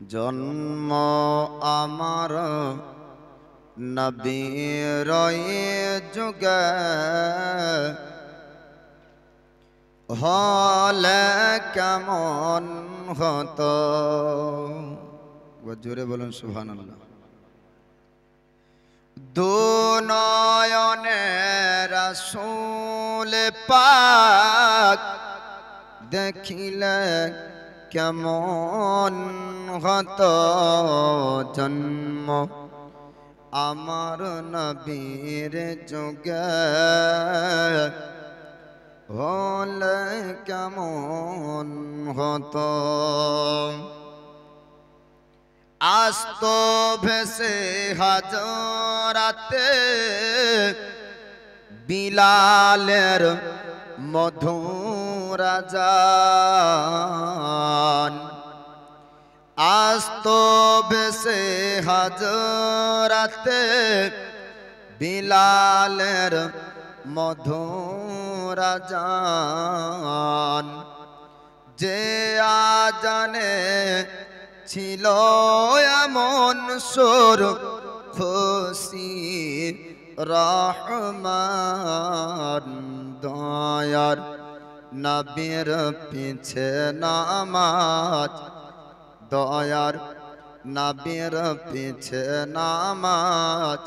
জন্ম আমার নবীর যুগে হলে কেমন হতো। জোরে বলুন সুবহানাল্লাহ। দুনয়নে রাসূল পাক দেখিলে কেমন হতো। জন্ম আমার নবীর যুগে হলে কেমন হতো। আস্ত ভেসে হাজরাতে বিলালের মধুর আযান। আস্ত ভেসে হাজরাতে বিলালের মধুর আযান। যে আজানে ছিল এমন সুর খুশি রহমান। দয়ার নবীর পিছে নামাজ, দয়ার নবীর পিছে নামাজ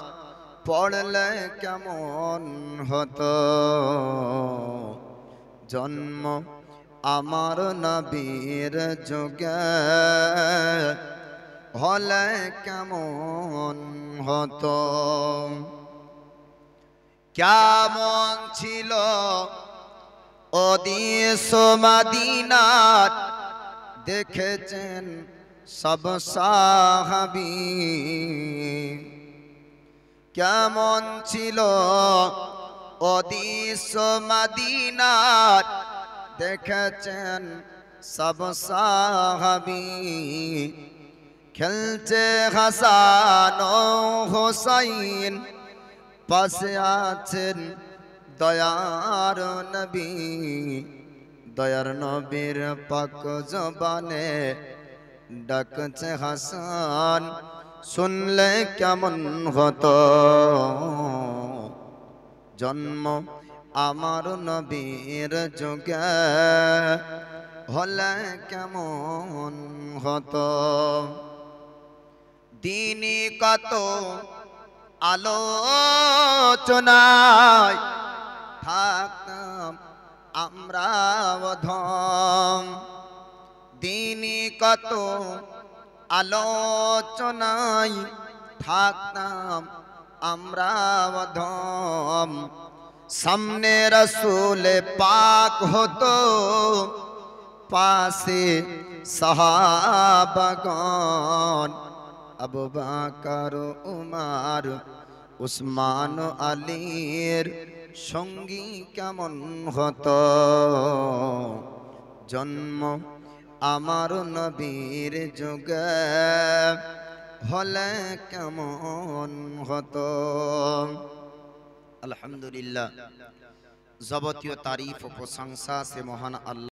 পড়লে কেমন হতো। জন্ম আমার নবীর যুগে হলে কেমন হতো। কেমন ছিল ওদেশ মদিনার দেখেছেন সব সাহাবী। কেমন ছিল ওদেশ মদিনার দেখেছেন সব সাহাবী। খেলছে হাসান ও হোসাইন, পাশে আছেন দয়ার নবী। দয়ার নবীর পাক জবানে ডাকছে হাসান, শুনলে কেমন হতো। জন্ম আমার নবীর যুগে হলে কেমন হতো। দিনই কত আলোচনায় থাকতাম আমরা অধম। দিনই কত আলোচনায় থাকতাম আমরা অধম। সামনে রসুল পাক হতো, পাশে সাহাবাগণ। আবু বকর উমর উসমান আলীর সঙ্গী কেমন হতো। জন্ম আমার নবীর যুগে হলে কেমন হতো। আলহামদুলিল্লাহ, যাবতীয় তারিফ ও প্রশংসা সে মহান আল্লাহ।